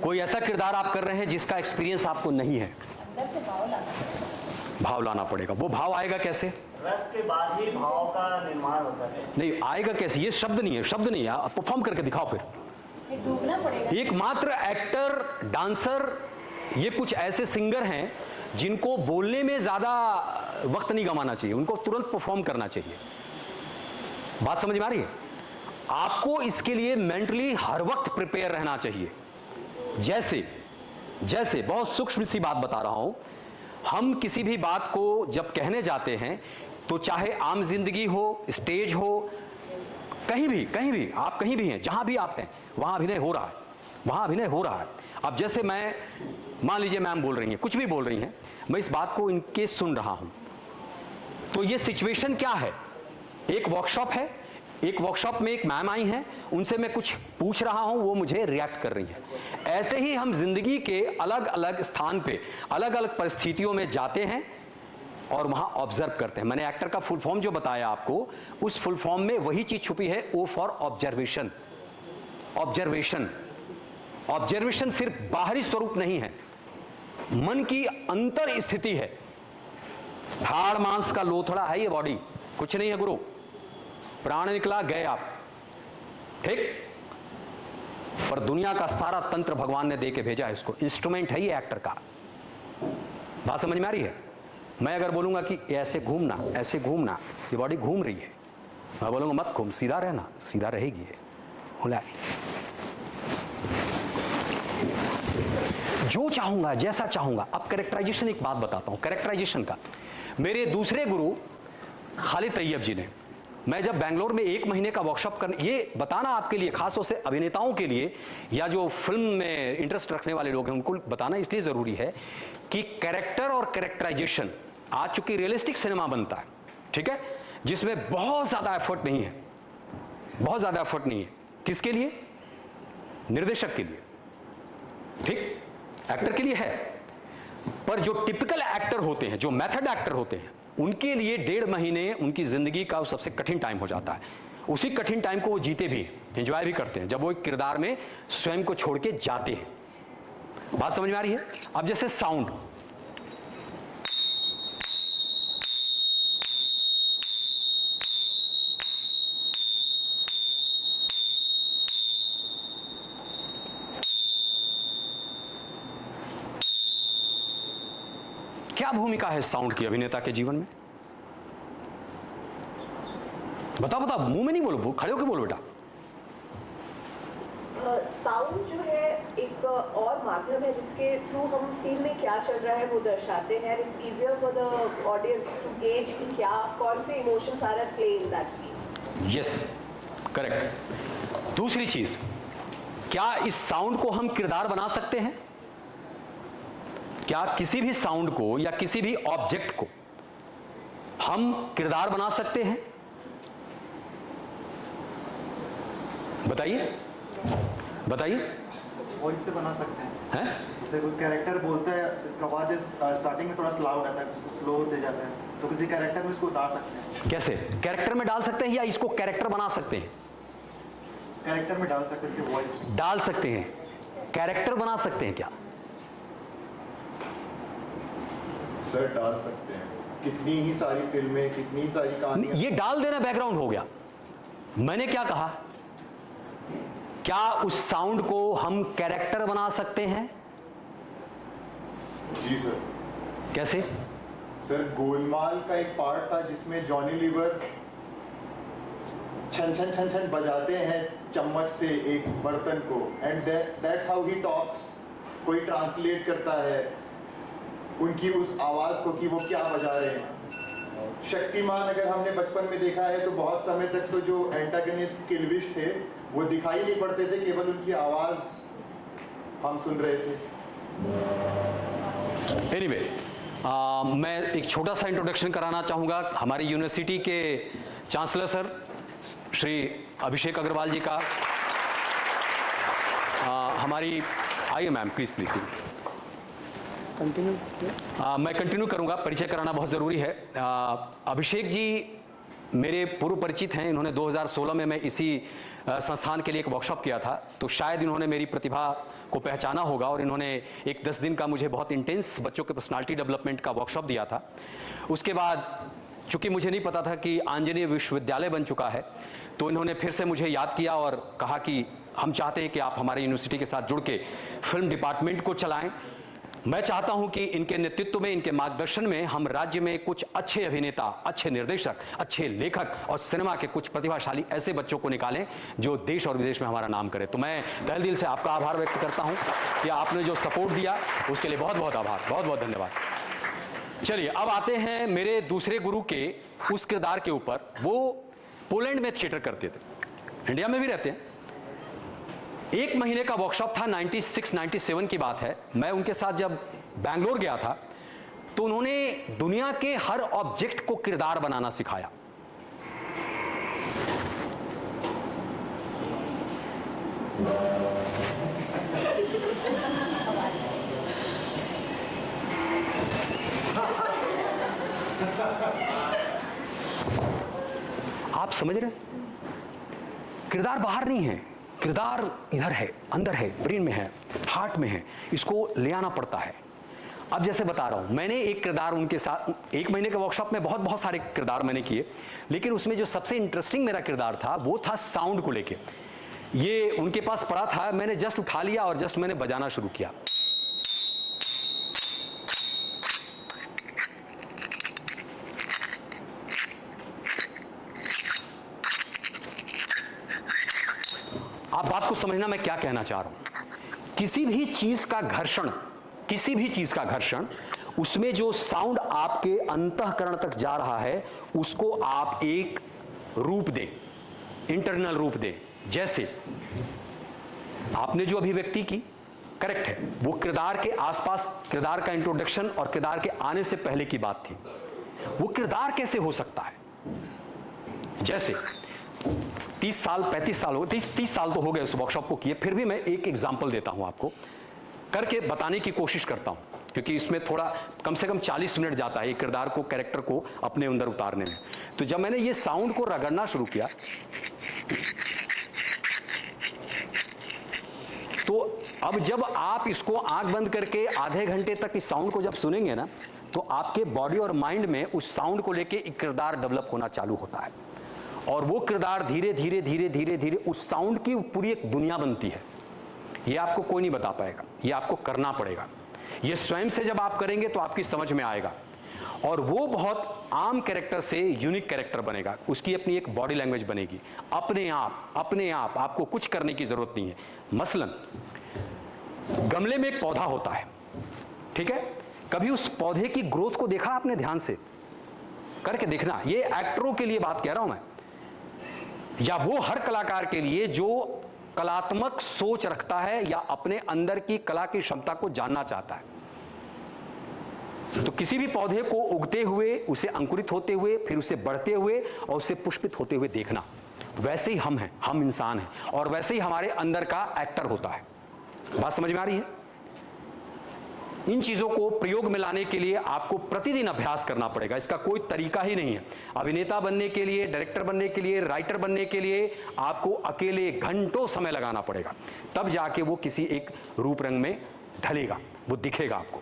कोई ऐसा किरदार आप कर रहे हैं जिसका एक्सपीरियंस आपको नहीं है, अंदर से भाव लाना पड़ेगा। वो भाव आएगा कैसे? रस के बाद ही भाव का निर्माण होता है। नहीं आएगा कैसे? ये शब्द नहीं है, शब्द नहीं है, आप परफॉर्म करके दिखाओ। फिर डूबना पड़ेगा। एकमात्र एक्टर, डांसर, ये कुछ ऐसे सिंगर हैं जिनको बोलने में ज्यादा वक्त नहीं गंवाना चाहिए, उनको तुरंत परफॉर्म करना चाहिए। बात समझ में आ रही है? आपको इसके लिए मेंटली हर वक्त प्रिपेयर रहना चाहिए। जैसे बहुत सूक्ष्म सी बात बता रहा हूं, हम किसी भी बात को जब कहने जाते हैं तो चाहे आम जिंदगी हो, स्टेज हो, कहीं भी आप कहीं भी हैं, जहां भी आप हैं वहां अभिनय हो रहा है। अब जैसे मैं, मान लीजिए मैम बोल रही हैं, कुछ भी बोल रही हैं, मैं इस बात को इनके सुन रहा हूं, तो ये सिचुएशन क्या है? एक वर्कशॉप है, एक वर्कशॉप में एक मैम आई हैं, उनसे मैं कुछ पूछ रहा हूं, वो मुझे रिएक्ट कर रही हैं। ऐसे ही हम जिंदगी के अलग अलग स्थान पे अलग अलग परिस्थितियों में जाते हैं और वहां ऑब्जर्व करते हैं। मैंने एक्टर का फुल फॉर्म जो बताया आपको, उस फुल फॉर्म में वही चीज छुपी है, ओ फॉर ऑब्जर्वेशन। ऑब्जर्वेशन सिर्फ बाहरी स्वरूप नहीं है, मन की अंतर स्थिति है। हाड़ मांस का लोथड़ा है ये बॉडी, कुछ नहीं है गुरु। प्राण निकला, गए आप, ठीक? पर दुनिया का सारा तंत्र भगवान ने दे के भेजा है इसको, इंस्ट्रूमेंट है ये एक्टर का। बात समझ में आ रही है? मैं अगर बोलूंगा कि ऐसे घूमना, ये बॉडी घूम रही है, मैं बोलूंगा मत घूम, सीधा रहना, सीधा रहेगी ये, होला। जो चाहूंगा, जैसा चाहूंगा। अब कैरेक्टराइजेशन, एक बात बताता हूं कैरेक्टराइजेशन का। मेरे दूसरे गुरु खालिद तैयब जी ने, मैं जब बेंगलोर में 1 महीने का वर्कशॉप करने, ये बताना आपके लिए, खास तौर से अभिनेताओं के लिए या जो फिल्म में इंटरेस्ट रखने वाले लोग हैं, उनको बताना इसलिए जरूरी है कि कैरेक्टर और कैरेक्टराइजेशन, आज चूंकि रियलिस्टिक सिनेमा बनता है, ठीक है, जिसमें बहुत ज्यादा एफर्ट नहीं है। किसके लिए? निर्देशक के लिए, ठीक, एक्टर के लिए है। पर जो टिपिकल एक्टर होते हैं, जो मेथड एक्टर होते हैं, उनके लिए 1.5 महीने उनकी जिंदगी का सबसे कठिन टाइम हो जाता है। उसी कठिन टाइम को वो जीते भी, एंजॉय भी करते हैं, जब वो एक किरदार में स्वयं को छोड़ के जाते हैं। बात समझ में आ रही है? अब जैसे साउंड, क्या भूमिका है साउंड की अभिनेता के जीवन में? बताओ, मुंह में नहीं बोलो, खड़े होकर बोलो बेटा। साउंड जो है एक और माध्यम है जिसके थ्रू हम सीन में क्या चल रहा है वो दर्शाते हैं। It's easier for the audience to gauge कि क्या, कौन से emotions are at play in that scene. Yes, correct. दूसरी चीज, क्या इस साउंड को हम किरदार बना सकते हैं? क्या किसी भी साउंड को या किसी भी ऑब्जेक्ट को हम किरदार बना सकते हैं? बताइए। वॉइस से बना सकते हैं। हैं? जैसे कोई कैरेक्टर बोलता है, इसका आवाज स्टार्टिंग में थोड़ा स्लाउड आता है, स्लो होते जाता है, तो किसी कैरेक्टर में इसको उतार सकते हैं। कैसे? कैरेक्टर में डाल सकते हैं या इसको कैरेक्टर बना सकते हैं? कैरेक्टर में डाल सकते हैं, इसकी वॉइस डाल सकते हैं। कैरेक्टर बना सकते हैं क्या? सर डाल सकते हैं, कितनी ही सारी फिल्में, कितनी सारी कहानियां। ये डाल देना बैकग्राउंड हो गया। मैंने क्या कहा? क्या उस साउंड को हम कैरेक्टर बना सकते हैं? जी सर। कैसे? सर गोलमाल का एक पार्ट था जिसमें जॉनी लीवर छन छन छन छन बजाते हैं चम्मच से एक बर्तन को, and that's how he talks. कोई ट्रांसलेट करता है उनकी उस आवाज को कि वो क्या बजा रहे हैं। शक्तिमान अगर हमने बचपन में देखा है तो बहुत समय तक तो जो एंटागनिस्ट किलविश थे वो दिखाई नहीं पड़ते थे, केवल उनकी आवाज हम सुन रहे थे। एनीवे, मैं एक छोटा सा इंट्रोडक्शन कराना चाहूँगा हमारी यूनिवर्सिटी के चांसलर सर श्री अभिषेक अग्रवाल जी का। हमारी, आइए मैम, प्लीज कंटिन्यू। मैं कंटिन्यू करूंगा, परिचय कराना बहुत ज़रूरी है। अभिषेक जी मेरे पूर्व परिचित हैं। इन्होंने 2016 में मैं इसी संस्थान के लिए एक वर्कशॉप किया था, तो शायद इन्होंने मेरी प्रतिभा को पहचाना होगा और इन्होंने एक 10 दिन का मुझे बहुत इंटेंस बच्चों के पर्सनालिटी डेवलपमेंट का वर्कशॉप दिया था। उसके बाद चूंकि मुझे नहीं पता था कि आंजनेय विश्वविद्यालय बन चुका है, तो इन्होंने फिर से मुझे याद किया और कहा कि हम चाहते हैं कि आप हमारे यूनिवर्सिटी के साथ जुड़ के फिल्म डिपार्टमेंट को चलाएं। मैं चाहता हूं कि इनके नेतृत्व में, इनके मार्गदर्शन में हम राज्य में कुछ अच्छे अभिनेता, अच्छे निर्देशक, अच्छे लेखक और सिनेमा के कुछ प्रतिभाशाली ऐसे बच्चों को निकालें जो देश और विदेश में हमारा नाम करें। तो मैं तहे दिल से आपका आभार व्यक्त करता हूं कि आपने जो सपोर्ट दिया उसके लिए बहुत बहुत आभार, बहुत बहुत धन्यवाद। चलिए अब आते हैं मेरे दूसरे गुरु के उस किरदार के ऊपर। वो पोलैंड में थिएटर करते थे, इंडिया में भी रहते हैं। 1 महीने का वर्कशॉप था, 96-97 की बात है। मैं उनके साथ जब बैंगलोर गया था तो उन्होंने दुनिया के हर ऑब्जेक्ट को किरदार बनाना सिखाया। आप समझ रहे हैं? किरदार बाहर नहीं है, किरदार इधर है, अंदर है, ब्रेन में है, हार्ट में है, इसको ले आना पड़ता है। अब जैसे बता रहा हूं, मैंने एक किरदार उनके साथ 1 महीने के वर्कशॉप में बहुत सारे किरदार मैंने किए, लेकिन उसमें जो सबसे इंटरेस्टिंग मेरा किरदार था वो था साउंड को लेके। ये उनके पास पड़ा था, मैंने जस्ट उठा लिया और जस्ट मैंने बजाना शुरू किया। आप बात को समझना मैं क्या कहना चाह रहा हूं। किसी भी चीज का घर्षण, उसमें जो साउंड आपके अंतःकरण तक जा रहा है उसको आप एक रूप दें, इंटरनल रूप दें। जैसे आपने जो अभिव्यक्ति की, करेक्ट है, वो किरदार के आसपास, किरदार का इंट्रोडक्शन और किरदार के आने से पहले की बात थी। वो किरदार कैसे हो सकता है? जैसे 30 साल 35 साल हो, 30 साल तो हो गए उस वर्कशॉप को किए, फिर भी मैं एक एग्जांपल देता हूं, आपको करके बताने की कोशिश करता हूं, क्योंकि इसमें थोड़ा कम से कम 40 मिनट जाता है एक किरदार को, कैरेक्टर को अपने अंदर उतारने में। तो जब मैंने ये साउंड को रगड़ना शुरू किया तो अब जब आप इसको आंख बंद करके आधे घंटे तक इस साउंड को जब सुनेंगे ना, तो आपके बॉडी और माइंड में उस साउंड को लेके एक किरदार डेवलप होना चालू होता है और वो किरदार धीरे धीरे उस साउंड की पूरी एक दुनिया बनती है। ये आपको कोई नहीं बता पाएगा, ये आपको करना पड़ेगा। ये स्वयं से जब आप करेंगे तो आपकी समझ में आएगा और वो बहुत आम कैरेक्टर से यूनिक कैरेक्टर बनेगा, उसकी अपनी एक बॉडी लैंग्वेज बनेगी अपने आप। आपको कुछ करने की जरूरत नहीं है। मसलन गमले में एक पौधा होता है, ठीक है? कभी उस पौधे की ग्रोथ को देखा आपने? ध्यान से करके देखना। ये एक्टरों के लिए बात कह रहा हूं मैं, या वो हर कलाकार के लिए जो कलात्मक सोच रखता है या अपने अंदर की कला की क्षमता को जानना चाहता है। तो किसी भी पौधे को उगते हुए, उसे अंकुरित होते हुए, फिर उसे बढ़ते हुए और उसे पुष्पित होते हुए देखना। वैसे ही हम हैं, हम इंसान हैं और वैसे ही हमारे अंदर का एक्टर होता है। बात समझ में आ रही है? इन चीजों को प्रयोग में लाने के लिए आपको प्रतिदिन अभ्यास करना पड़ेगा, इसका कोई तरीका ही नहीं है। अभिनेता बनने के लिए, डायरेक्टर बनने के लिए, राइटर बनने के लिए आपको अकेले घंटों समय लगाना पड़ेगा, तब जाके वो किसी एक रूप रंग में ढलेगा, वो दिखेगा आपको।